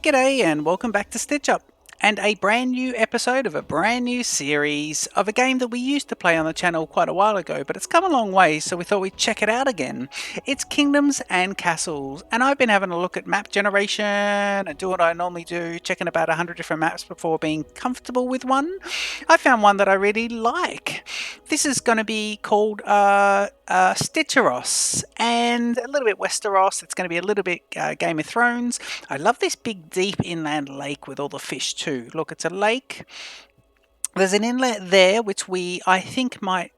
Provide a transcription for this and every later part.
G'day and welcome back to Stitch Up, and a brand new episode of a brand new series of a game that we used to play on the channel quite a while ago, but it's come a long way, so we thought we'd check it out again. It's Kingdoms and Castles, and I've been having a look at map generation and do what I normally do, checking about 100 different maps before being comfortable with one. I found one that I really like. This is going to be called Stitcheros, and a little bit Westeros. It's going to be a little bit Game of Thrones. I love this big deep inland lake with all the fish too. Look, it's a lake. There's an inlet there which I think might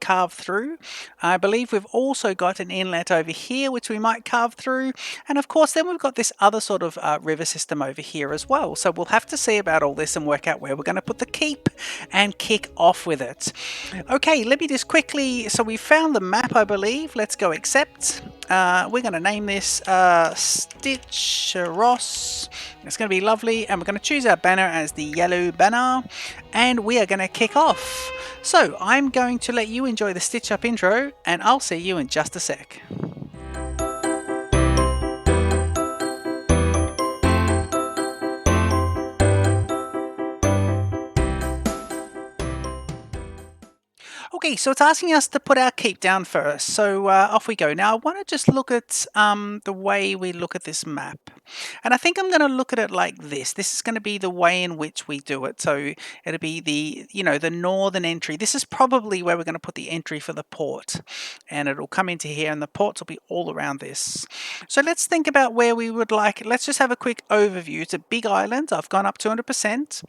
carve through. I believe we've also got an inlet over here which we might carve through, and of course then we've got this other sort of river system over here as well. So we'll have to see about all this and work out where we're going to put the keep and kick off with it. Okay, let me just quickly, so we found the map, I believe. Let's go accept. We're going to name this Stitcheros. It's going to be lovely, and we're going to choose our banner as the yellow banner, and we are going to kick off. So I'm going to let you enjoy the Stitch Up intro, and I'll see you in just a sec. Okay, so it's asking us to put our keep down first, so off we go. Now I want to just look at the way we look at this map, and I think I'm going to look at it like this. This is going to be the way in which we do it, so it'll be the northern entry. This is probably where we're going to put the entry for the port, and it'll come into here, and the ports will be all around this. So let's think about where we would like. Let's just have a quick overview. It's a big island. I've gone up 200%.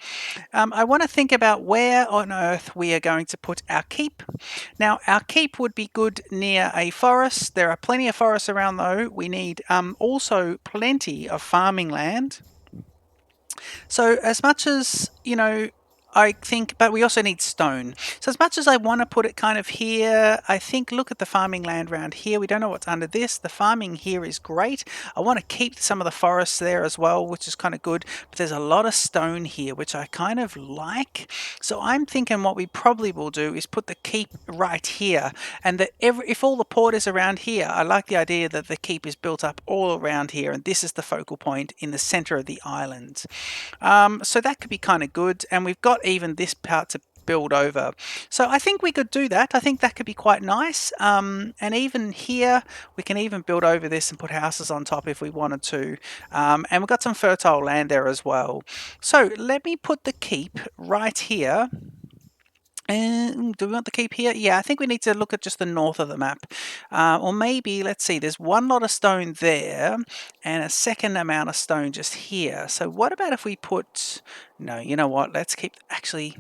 I want to think about where on earth we are going to put our keep. Now, our keep would be good near a forest. There are plenty of forests around, though. We need also plenty of farming land. So as much as, I think, but we also need stone. So as much as I want to put it kind of here, I think look at the farming land around here. We don't know what's under this. The farming here is great. I want to keep some of the forests there as well, which is kind of good. But there's a lot of stone here, which I kind of like. So I'm thinking what we probably will do is put the keep right here. And that if all the port is around here, I like the idea that the keep is built up all around here. And this is the focal point in the center of the island. So that could be kind of good. And we've got even this part to build over, so I think we could do that. I think that could be quite nice, and even here we can even build over this and put houses on top if we wanted to, and we've got some fertile land there as well. So let me put the keep right here. And do we want the keep here? Yeah, I think we need to look at just the north of the map. Or maybe, let's see, there's one lot of stone there and a second amount of stone just here. So what about if we put... No, you know what? Let's keep... Actually,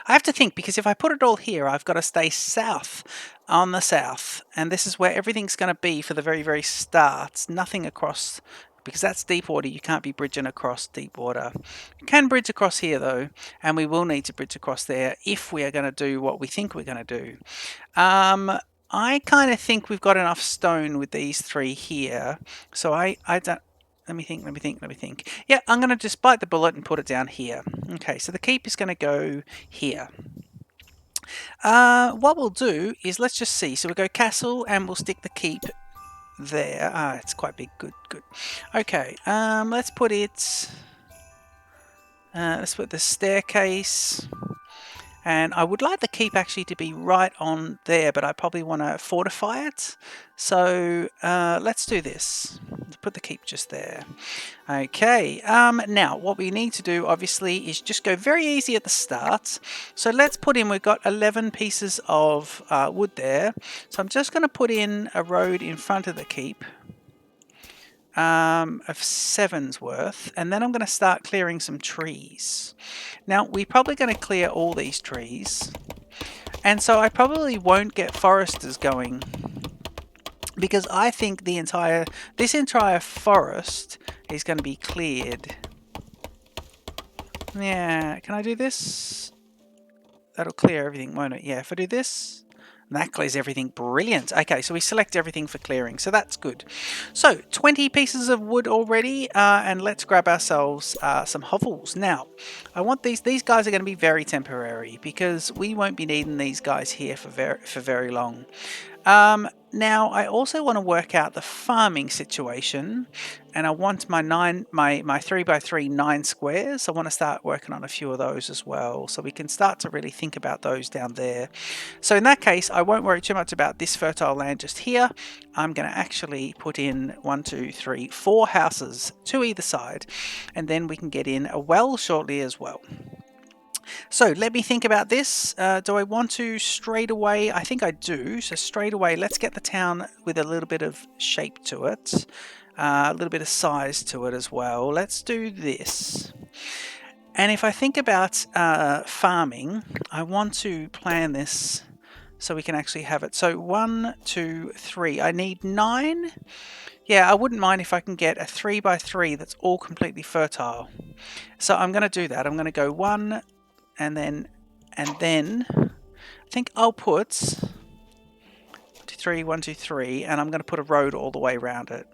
I have to think, because if I put it all here, I've got to stay south on the south. And this is where everything's going to be for the very, very start. Nothing across... Because that's deep water, you can't be bridging across deep water. You can bridge across here though, and we will need to bridge across there if we are going to do what we think we're going to do. I kind of think we've got enough stone with these three here, so I don't... Let me think. Yeah, I'm going to just bite the bullet and put it down here. Okay, so the keep is going to go here. What we'll do is, let's just see. So we'll go castle and we'll stick the keep there. It's quite big. Good. Okay, let's put it... let's put the staircase. And I would like the keep actually to be right on there, but I probably want to fortify it. So let's do this. Let's put the keep just there. Okay, now what we need to do obviously is just go very easy at the start. So let's put in, we've got 11 pieces of wood there. So I'm just going to put in a road in front of the keep. Of 7's worth, and then I'm going to start clearing some trees. Now we're probably going to clear all these trees, and so I probably won't get foresters going, because I think this entire forest is going to be cleared. Yeah, can I do this? That'll clear everything, won't it? Yeah, if I do this, that clears everything. Brilliant. Okay, so we select everything for clearing, so that's good. So 20 pieces of wood already, and let's grab ourselves some hovels. Now, I want these guys are going to be very temporary, because we won't be needing these guys here for very long. Now I also want to work out the farming situation, and I want my 3x3 9 squares. I want to start working on a few of those as well, so we can start to really think about those down there. So in that case, I won't worry too much about this fertile land just here. I'm going to actually put in 1, 2, 3, 4 houses to either side, and then we can get in a well shortly as well. So let me think about this. Do I want to straight away? I think I do. So straight away, let's get the town with a little bit of shape to it, a little bit of size to it as well. Let's do this. And if I think about farming, I want to plan this so we can actually have it. So 1, 2, 3. I need 9. Yeah, I wouldn't mind if I can get a 3x3 that's all completely fertile. So I'm going to do that. I'm going to go 1, and then I think I'll put 2, 3, 1, 2, 3, and I'm going to put a road all the way around it.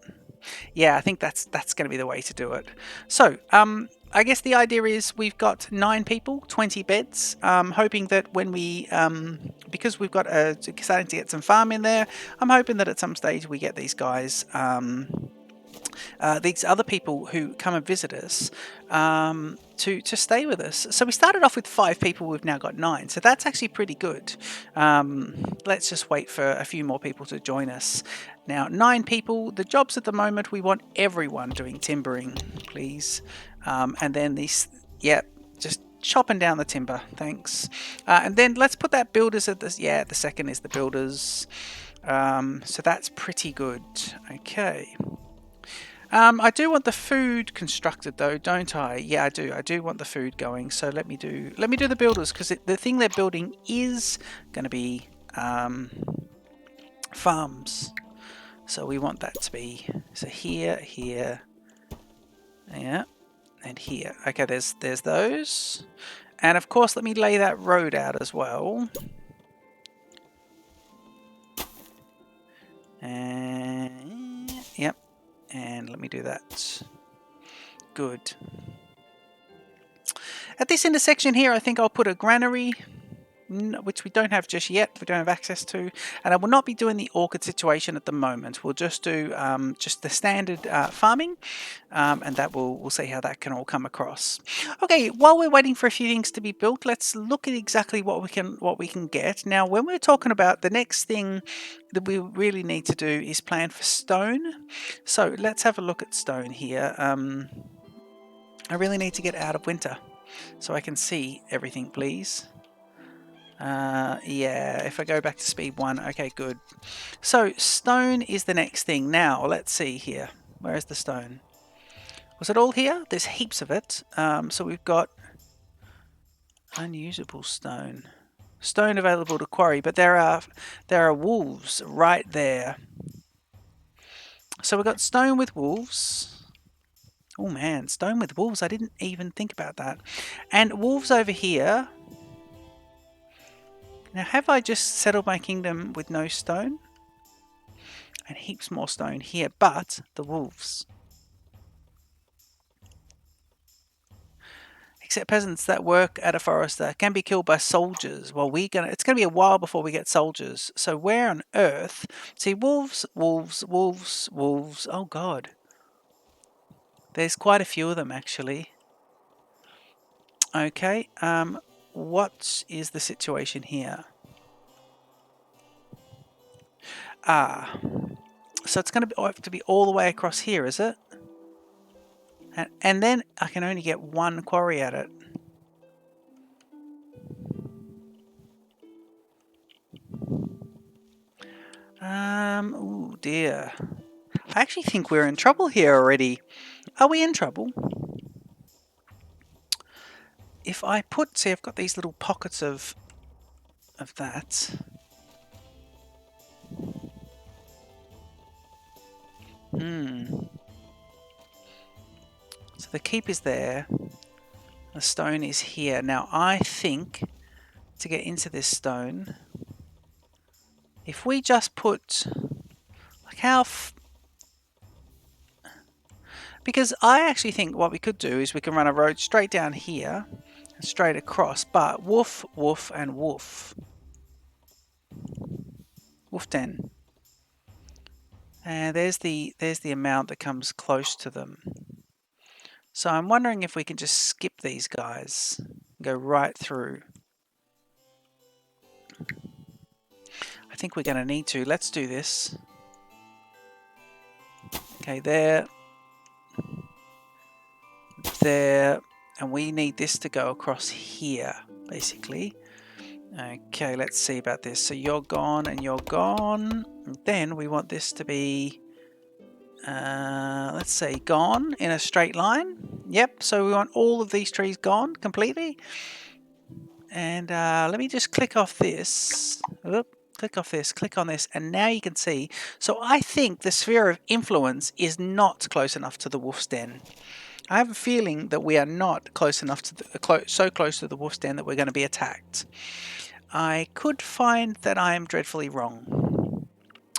Yeah, I think that's going to be the way to do it. So I guess the idea is we've got 9 people, 20 beds. Hoping that when we because we've got starting to get some farm in there, I'm hoping that at some stage we get these guys. These other people who come and visit us to stay with us. So we started off with 5 people, we've now got 9, so that's actually pretty good. Let's just wait for a few more people to join us. Now 9 people, the jobs at the moment, we want everyone doing timbering, please. And then these, yeah, just chopping down the timber, thanks. And then let's put that builders at this, yeah, the second is the builders. So that's pretty good. Okay. I do want the food constructed though, don't I? Yeah, I do. I do want the food going. So let me do the builders, because the thing they're building is going to be farms. So we want that to be here, yeah, and here. Okay, there's those, and of course let me lay that road out as well. And yep. And let me do that. Good. At this intersection here, I think I'll put a granary, which we don't have just yet. We don't have access to. And I will not be doing the orchard situation at the moment. We'll just do just the standard farming. And that we'll see how that can all come across. Okay, while we're waiting for a few things to be built, let's look at exactly what we can get. Now, when we're talking about the next thing that we really need to do is plan for stone. So let's have a look at stone here. I really need to get out of winter so I can see everything, please. Yeah, if I go back to speed 1, okay, good. So stone is the next thing. Now, let's see here. Where is the stone? Was it all here? There's heaps of it. So we've got unusable stone. Stone available to quarry, but there are wolves right there. So we've got stone with wolves. Oh man, stone with wolves. I didn't even think about that. And wolves over here. Now, have I just settled my kingdom with no stone? And heaps more stone here, but the wolves. Except peasants that work at a forester can be killed by soldiers. Well, it's gonna be a while before we get soldiers. So where on earth? See, wolves, wolves, wolves, wolves. Oh god, there's quite a few of them actually. Okay, what is the situation here? So it's gonna have to be all the way across here, is it? And then I can only get 1 quarry at it. Oh dear. I actually think we're in trouble here already. Are we in trouble? If I see, I've got these little pockets of that. So the keep is there. The stone is here. Now I think to get into this stone, if we just put like because I actually think what we could do is we can run a road straight down here and straight across, but woof, woof, and woof. Woof den. And there's the amount that comes close to them. So I'm wondering if we can just skip these guys, go right through. I think we're going to need to. Let's do this. Okay, there, and we need this to go across here, basically. Okay, let's see about this. So you're gone and you're gone. And then we want this to be, let's say, gone in a straight line. Yep, so we want all of these trees gone completely. And let me just click off this. Oop, click off this, click on this, and now you can see. So I think the sphere of influence is not close enough to the wolf's den. I have a feeling that we are not close enough to the, so close to the wolf's den that we're going to be attacked. I could find that I am dreadfully wrong.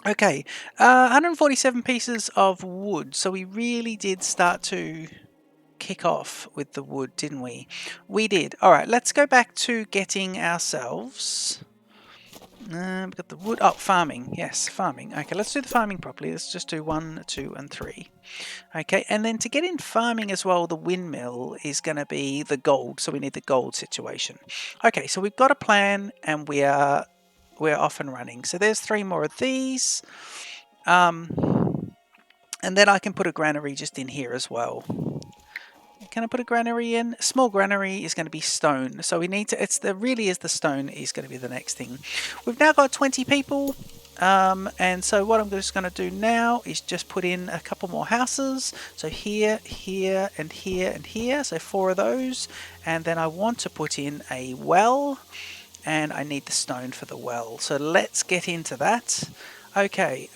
Okay, 147 pieces of wood. So we really did start to kick off with the wood, didn't we? We did. All right, let's go back to getting ourselves. We've got the wood. Oh, farming. Yes, farming. Okay, let's do the farming properly. Let's just do 1, 2, and 3. Okay, and then to get in farming as well, the windmill is going to be the gold. So we need the gold situation. Okay, so we've got a plan, and we're off and running. So there's 3 more of these. And then I can put a granary just in here as well. Can I put a granary in? A small granary is going to be stone. So we need to, really is the stone is going to be the next thing. We've now got 20 people. And so what I'm just going to do now is just put in a couple more houses. So here, here, and here, and here. So 4 of those. And then I want to put in a well. And I need the stone for the well. So let's get into that. Okay,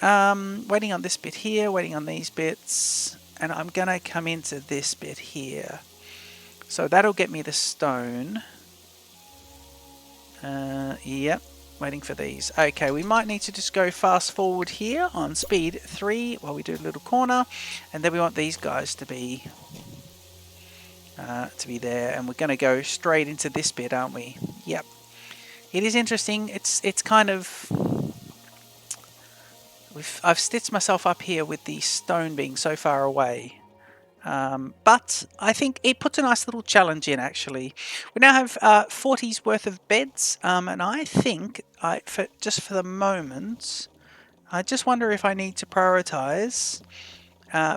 waiting on this bit here, waiting on these bits. And I'm going to come into this bit here. So that'll get me the stone. Yep, waiting for these. Okay, we might need to just go fast forward here on speed 3 while we do a little corner. And then we want these guys to be there. And we're going to go straight into this bit, aren't we? Yep. It is interesting. It's kind of... I've stitched myself up here with the stone being so far away. But I think it puts a nice little challenge in, actually. We now have 40's worth of beds, and I think, just for the moment, I just wonder if I need to prioritize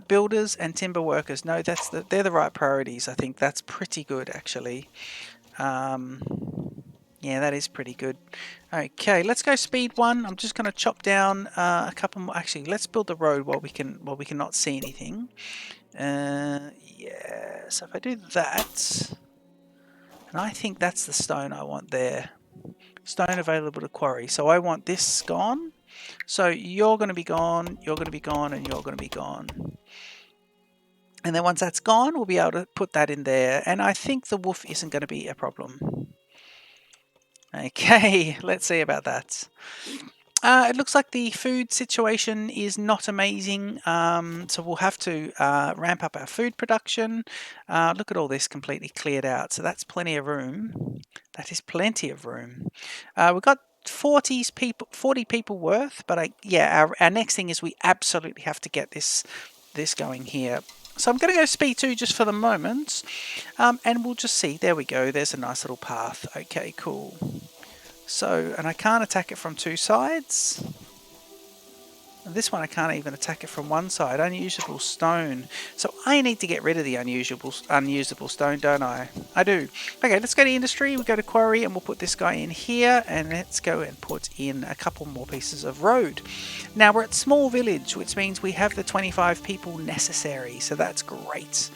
builders and timber workers. No, they're the right priorities. I think that's pretty good, actually. Yeah, that is pretty good. Okay, let's go speed 1. I'm just going to chop down a couple more. Actually, let's build the road while we cannot see anything. Yeah, so if I do that, and I think that's the stone I want there. Stone available to quarry. So I want this gone. So you're going to be gone, you're going to be gone, and you're going to be gone. And then once that's gone, we'll be able to put that in there. And I think the wolf isn't going to be a problem. Okay, let's see about that. It looks like the food situation is not amazing, so we'll have to ramp up our food production. Look at all this completely cleared out, so that's plenty of room. That is plenty of room. We've got 40 people worth, but yeah, our next thing is we absolutely have to get this going here. So I'm going to go speed 2 just for the moment, and we'll just see. There we go. There's a nice little path. Okay, cool. So, and I can't attack it from 2 sides. And this one I can't even attack it from 1 side. Unusable stone. So I need to get rid of the unusable stone, don't I? I do. Okay, let's go to industry. We go to quarry and we'll put this guy in here. And let's go and put in a couple more pieces of road. Now we're at small village, which means we have the 25 people necessary. So that's great.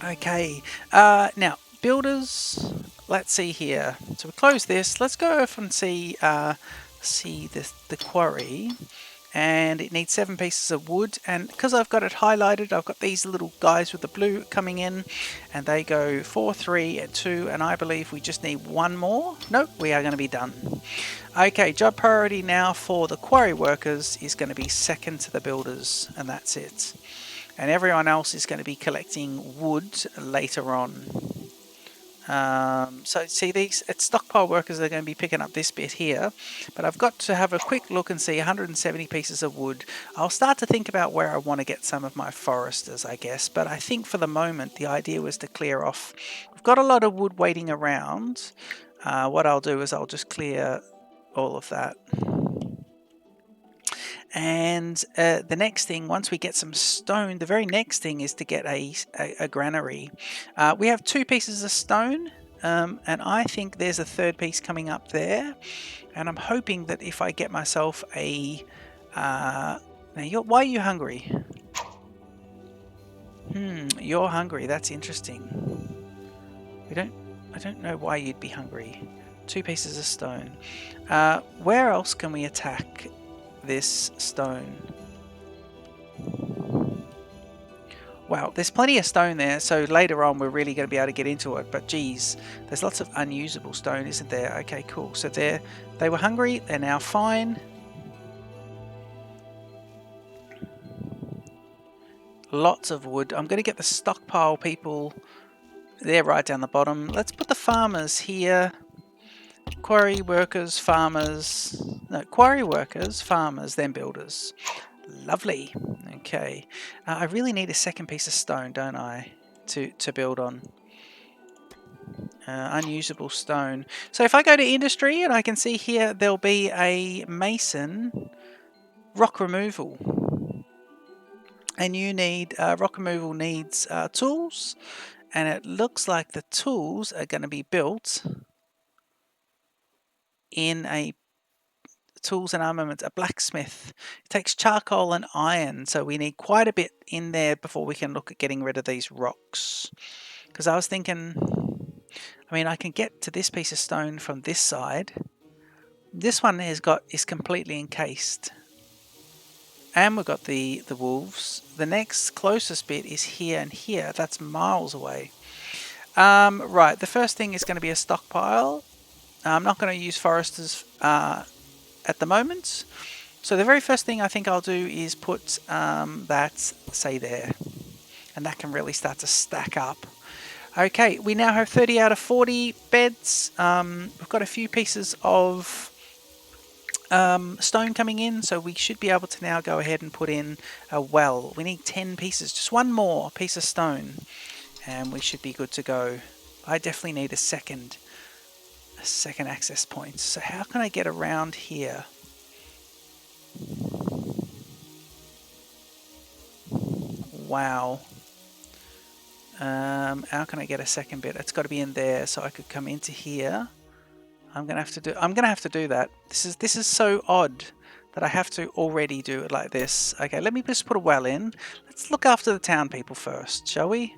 Okay, now builders... Let's see here. So we close this. Let's go off and see the quarry. And it needs 7 pieces of wood. And because I've got it highlighted, I've got these little guys with the blue coming in. And they go 4, 3, and 2. And I believe we just need 1 more. Nope, we are going to be done. Okay, job priority now for the quarry workers is going to be second to the builders. And that's it. And everyone else is going to be collecting wood later on. So see, these it's stockpile workers are going to be picking up this bit here, but I've got to have a quick look and see 170 pieces of wood. I'll start to think about where I want to get some of my foresters, I guess, but I think for the moment the idea was to clear off. We've got a lot of wood waiting around. What I'll do is I'll just clear all of that. And the next thing, once we get some stone, the very next thing is to get a granary. We have 2 pieces of stone, and I think there's a third piece coming up there. And I'm hoping that if I get myself a... now why are you hungry? You're hungry. That's interesting. I don't know why you'd be hungry. 2 pieces of stone. Where else can we attack this stone? Wow, there's plenty of stone there, so later on we're really going to be able to get into it, but geez, there's lots of unusable stone, isn't there? Okay, cool. So they were hungry, they're now fine. Lots of wood. I'm going to get the stockpile people. They're right down the bottom. Let's put the farmers here. Quarry workers, farmers. No, quarry workers, farmers, then builders. Lovely. Okay. I really need a second piece of stone, don't I, to build on. Unusable stone. So if I go to industry, and I can see here there'll be a mason rock removal. And you need, rock removal needs tools. And it looks like the tools are going to be built in a tools and armament, a blacksmith. It takes charcoal and iron, so we need quite a bit in there before we can look at getting rid of these rocks. Because I was thinking, I mean, I can get to this piece of stone from this side. This one is completely encased. And we've got the wolves. The next closest bit is here and here. That's miles away. Right, the first thing is going to be a stockpile. I'm not going to use foresters at the moment. So the very first thing I think I'll do is put that, say, there. And that can really start to stack up. Okay, we now have 30 out of 40 beds. We've got a few pieces of stone coming in, so we should be able to now go ahead and put in a well. We need 10 pieces, just one more piece of stone, and we should be good to go. I definitely need a second access point. So how can I get around here? Wow. How can I get a second bit? It's got to be in there, so I could come into here. I'm gonna have to do that. This is so odd that I have to already do it like this. Okay, let me just put a well in. Let's look after the town people first, shall we?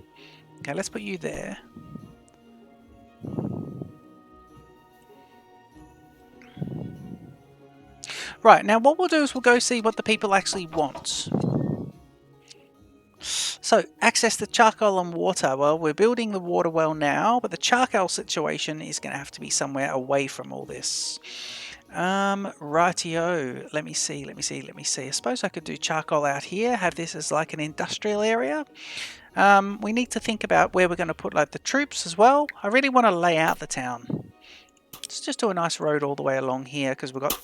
Okay, let's put you there. Right, now what we'll do is we'll go see what the people actually want. So, access to charcoal and water. Well, we're building the water well now, but the charcoal situation is going to have to be somewhere away from all this. Rightio. Let me see. I suppose I could do charcoal out here, have this as like an industrial area. We need to think about where we're going to put like the troops as well. I really want to lay out the town. Let's just do a nice road all the way along here, because we've got,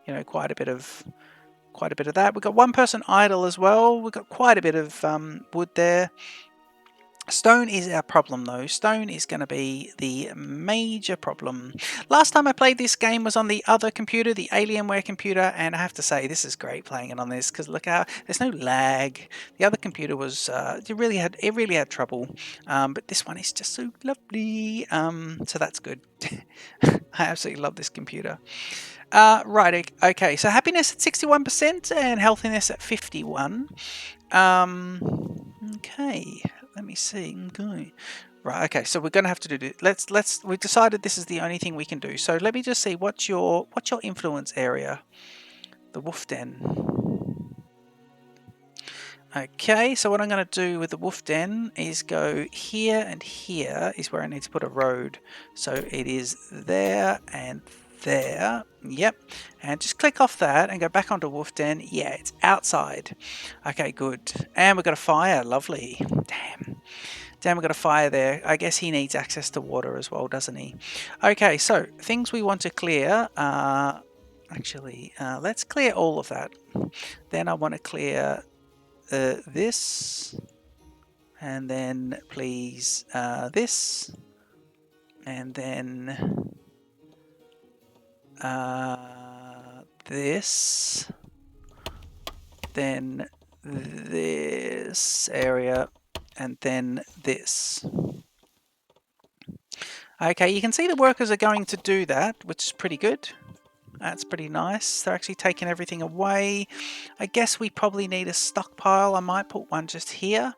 you know, quite a bit of that. We've got one person idle as well. We've got quite a bit of wood there. Stone is our problem though. Stone is going to be the major problem. Last time I played this game was on the other computer, the Alienware computer, and I have to say this is great playing it on this, because look how there's no lag. The other computer was it really had trouble, but this one is just so lovely. So that's good. I absolutely love this computer. Right, okay, so happiness at 61% and healthiness at 51. Okay, let me see. Okay. Right, okay, so we're going to have to do this. We've decided this is the only thing we can do. So let me just see, what's your influence area? The wolf den. Okay, so what I'm going to do with the wolf den is go here, and here is where I need to put a road. So it is there and there. Yep. And just click off that and go back onto wolf den. Yeah, it's outside. Okay, good. And we've got a fire. Lovely. Damn, we've got a fire there. I guess he needs access to water as well, doesn't he? Okay, so things we want to clear. Actually, let's clear all of that. Then I want to clear this. And then please this. And then this. Then this area. And then this. Okay, you can see the workers are going to do that, which is pretty good. That's pretty nice. They're actually taking everything away. I guess we probably need a stockpile. I might put one just here.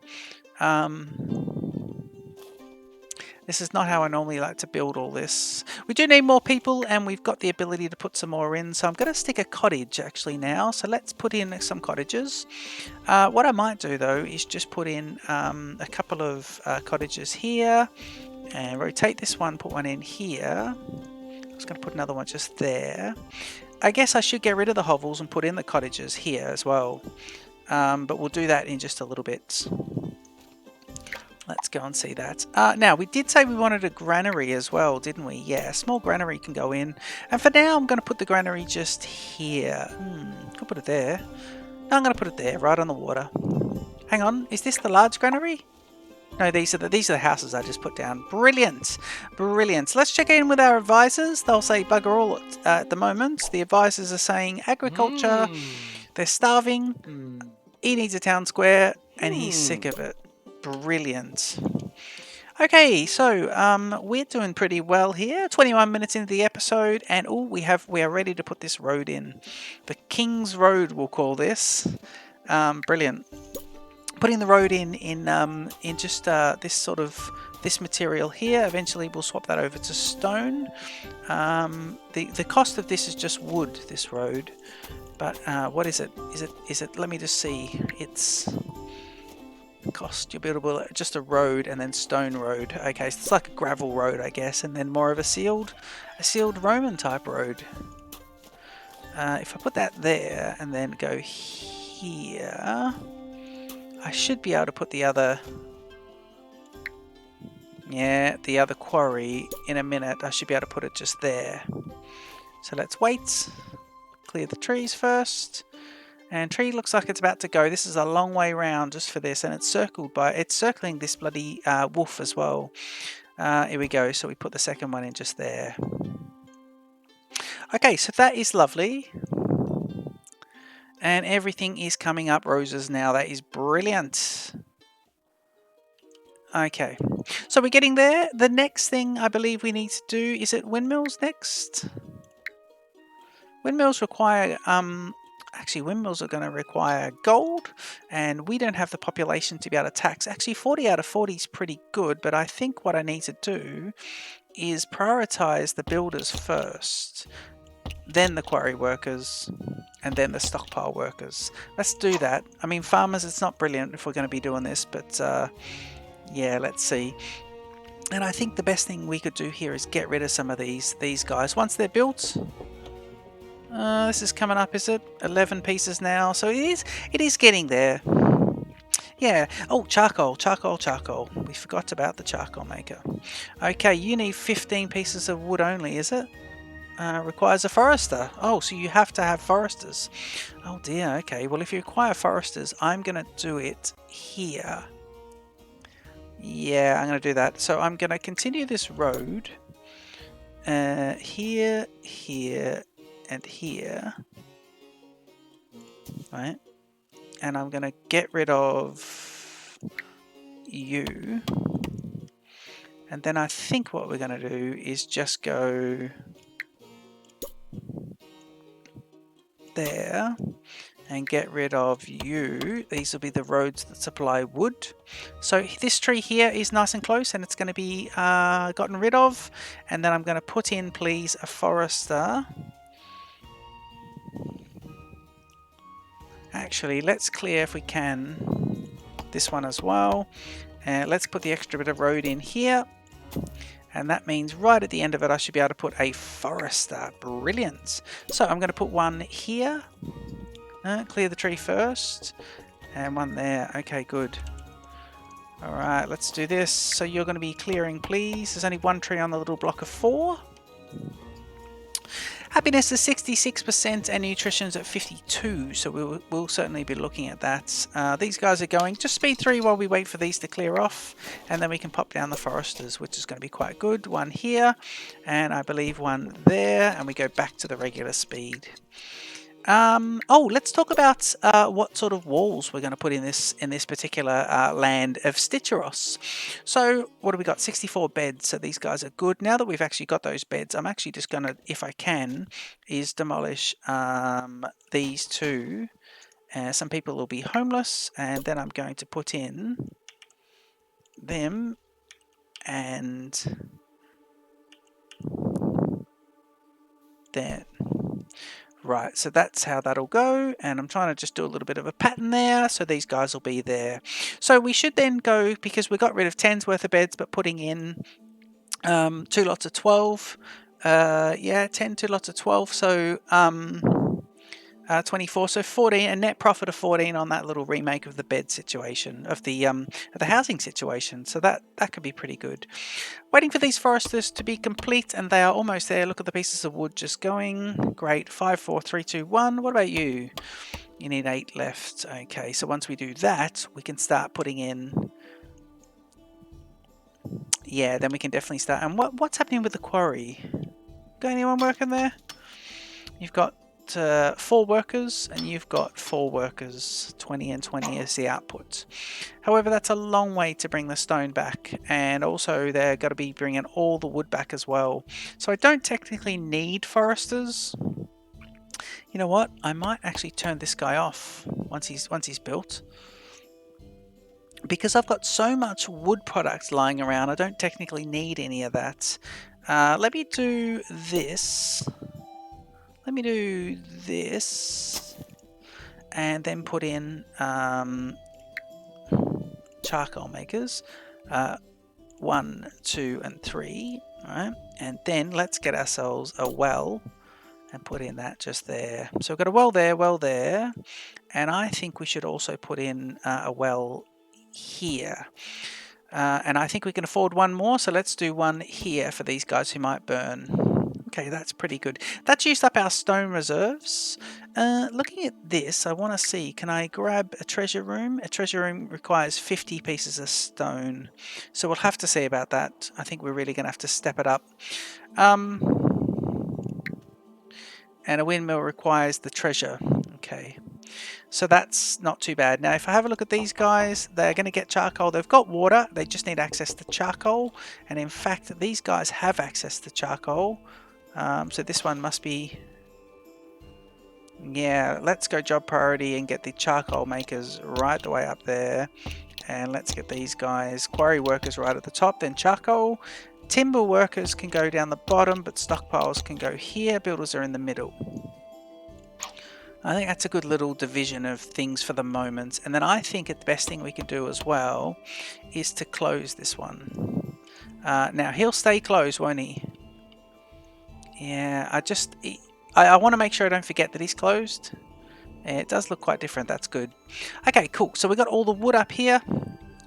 This is not how I normally like to build all this. We do need more people, and we've got the ability to put some more in. So I'm going to stick a cottage actually now. So let's put in some cottages. What I might do though is just put in a couple of cottages here, and rotate this one, put one in here. I'm just going to put another one just there. I guess I should get rid of the hovels and put in the cottages here as well. But we'll do that in just a little bit. Let's go and see that. Now, we did say we wanted a granary as well, didn't we? Yeah, a small granary can go in. And for now, I'm going to put the granary just here. I'll put it there. No, I'm going to put it there, right on the water. Hang on, is this the large granary? No, these are the houses I just put down. Brilliant, brilliant. So let's check in with our advisors. They'll say bugger all at the moment. The advisors are saying agriculture. They're starving. He needs a town square, and he's sick of it. Brilliant. Okay, so we're doing pretty well here. 21 minutes into the episode, and we are ready to put this road in. The King's Road, we'll call this. Brilliant. Putting the road in just this material here. Eventually, we'll swap that over to stone. The cost of this is just wood. This road, but what is it? Is it? Let me just see. It's cost you're buildable just a road and then stone road. Okay, so it's like a gravel road, I guess, and then more of a sealed Roman type road. If I put that there and then go here, I should be able to put the other quarry in a minute. I should be able to put it just there. So let's wait, clear the trees first. And tree looks like it's about to go. This is a long way round just for this, and it's circling this bloody wolf as well. Here we go. So we put the second one in just there. Okay, so that is lovely. And everything is coming up roses now. That is brilliant. Okay, so we're getting there. The next thing I believe we need to do, is it windmills next? Windmills require... Actually, windmills are going to require gold, and we don't have the population to be able to tax. Actually, 40 out of 40 is pretty good, but I think what I need to do is prioritize the builders first, then the quarry workers, and then the stockpile workers. Let's do that. I mean, farmers, it's not brilliant if we're going to be doing this, but yeah, let's see. And I think the best thing we could do here is get rid of some of these guys. Once they're built... this is coming up, is it? 11 pieces now. So it is getting there. Yeah. Oh, charcoal. We forgot about the charcoal maker. Okay, you need 15 pieces of wood only, is it? Requires a forester. Oh, so you have to have foresters. Oh dear, okay. Well, if you require foresters, I'm going to do it here. Yeah, I'm going to do that. So I'm going to continue this road. Here, and here, right? And I'm going to get rid of you. And then I think what we're going to do is just go there and get rid of you. These will be the roads that supply wood. So this tree here is nice and close, and it's going to be gotten rid of. And then I'm going to put in, please, a forester. Actually, let's clear, if we can, this one as well. Let's put the extra bit of road in here. And that means right at the end of it, I should be able to put a forester. Brilliant. So I'm going to put one here. Clear the tree first. And one there. Okay, good. Alright, let's do this. So you're going to be clearing, please. There's only one tree on the little block of 4. Happiness is 66% and nutrition's at 52, so we'll certainly be looking at that. These guys are going just speed 3 while we wait for these to clear off, and then we can pop down the foresters, which is going to be quite good. One here, and I believe one there, and we go back to the regular speed. Oh, let's talk about what sort of walls we're going to put in this particular land of Stitcheros. So what do we got? 64 beds. So these guys are good. Now that we've actually got those beds, I'm actually just going to, if I can, is demolish these two. Some people will be homeless, and then I'm going to put in them and then. Right, so that's how that'll go, and I'm trying to just do a little bit of a pattern there, so these guys will be there. So we should then go, because we got rid of 10's worth of beds, but putting in 2 lots of 12. Yeah, 10, 2 lots of 12, so 24, so 14, a net profit of 14 on that little remake of the bed situation, of the housing situation, so that could be pretty good. Waiting for these foresters to be complete, and they are almost there. Look at the pieces of wood just going. Great. 5, 4, 3, 2, 1. What about you? You need 8 left. Okay, so once we do that, we can start putting in... Yeah, then we can definitely start. And what's happening with the quarry? Got anyone working there? You've got 4 workers, and you've got 4 workers. 20 and 20 is the output. However, that's a long way to bring the stone back, and also they're got to be bringing all the wood back as well. So I don't technically need foresters. You know what? I might actually turn this guy off once he's built, because I've got so much wood products lying around. I don't technically need any of that. Let me do this. Let me do this, and then put in charcoal makers. 1, 2, and 3. Alright, and then let's get ourselves a well and put in that just there. So we've got a well there, and I think we should also put in a well here. And I think we can afford one more, so let's do one here for these guys who might burn. Okay, that's pretty good. That's used up our stone reserves. Looking at this, I want to see, can I grab a treasure room? A treasure room requires 50 pieces of stone, so we'll have to see about that. I think we're really going to have to step it up. And a windmill requires the treasure. Okay, so that's not too bad. Now, if I have a look at these guys, they're going to get charcoal. They've got water. They just need access to charcoal. And in fact, these guys have access to charcoal. So this one must be... Yeah, let's go job priority and get the charcoal makers right the way up there. And let's get these guys, quarry workers, right at the top, then charcoal. Timber workers can go down the bottom, but stockpiles can go here. Builders are in the middle. I think that's a good little division of things for the moment. And then I think the best thing we can do as well is to close this one. Now, he'll stay closed, won't he? Yeah, I want to make sure I don't forget that he's closed. Yeah, it does look quite different. That's good. Okay, cool. So we got all the wood up here.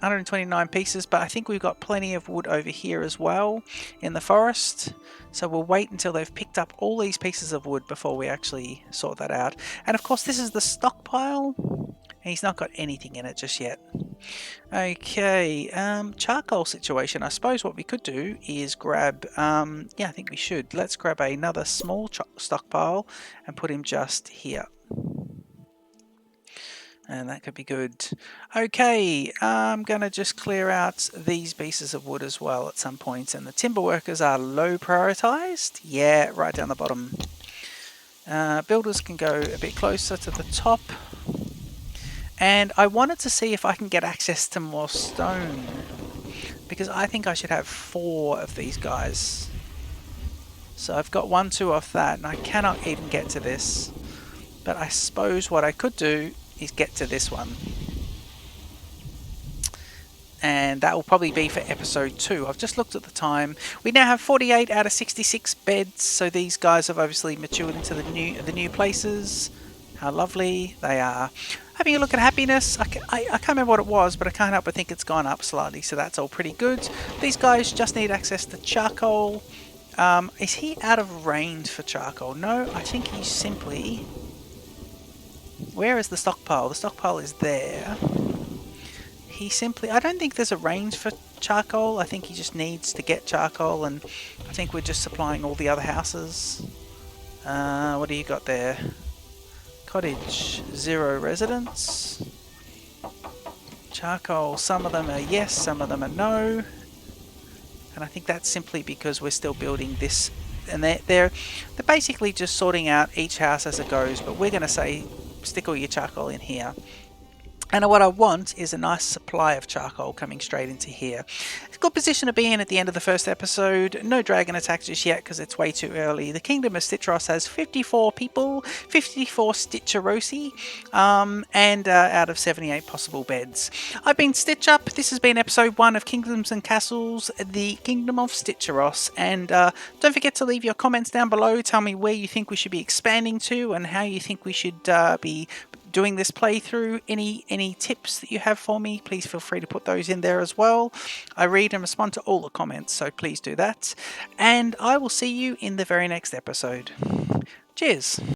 129 pieces, but I think we've got plenty of wood over here as well in the forest. So we'll wait until they've picked up all these pieces of wood before we actually sort that out. And of course, this is the stockpile. And he's not got anything in it just yet. Okay, charcoal situation. I suppose what we could do is grab, yeah, I think we should. Let's grab another small stockpile and put him just here. And that could be good. Okay, I'm going to just clear out these pieces of wood as well at some point. And the timber workers are low prioritized. Yeah, right down the bottom. Builders can go a bit closer to the top. And I wanted to see if I can get access to more stone, because I think I should have 4 of these guys. So I've got 1, 2 off that, and I cannot even get to this. But I suppose what I could do is get to this one. And that will probably be for episode 2. I've just looked at the time. We now have 48 out of 66 beds, so these guys have obviously matured into the new places. How lovely they are. Having a look at happiness, I can't remember what it was, but I can't help but think it's gone up slightly, so that's all pretty good. These guys just need access to charcoal. Is he out of range for charcoal? No, I think he's simply... Where is the stockpile? The stockpile is there. He simply... I don't think there's a range for charcoal. I think he just needs to get charcoal, and I think we're just supplying all the other houses. What do you got there? Cottage, 0 residents. Charcoal, some of them are yes, some of them are no. And I think that's simply because we're still building this, and they're basically just sorting out each house as it goes, but we're going to say stick all your charcoal in here. And what I want is a nice supply of charcoal coming straight into here. It's a good position to be in at the end of the first episode. No dragon attacks just yet because it's way too early. The Kingdom of Stitcheros has 54 people, 54 Stitcherosi, and out of 78 possible beds. I've been Stitch Up. This has been episode 1 of Kingdoms and Castles, the Kingdom of Stitcheros. And don't forget to leave your comments down below. Tell me where you think we should be expanding to and how you think we should be doing this playthrough. Any tips that you have for me, please feel free to put those in there as well. I read and respond to all the comments, so please do that. And I will see you in the very next episode. Cheers.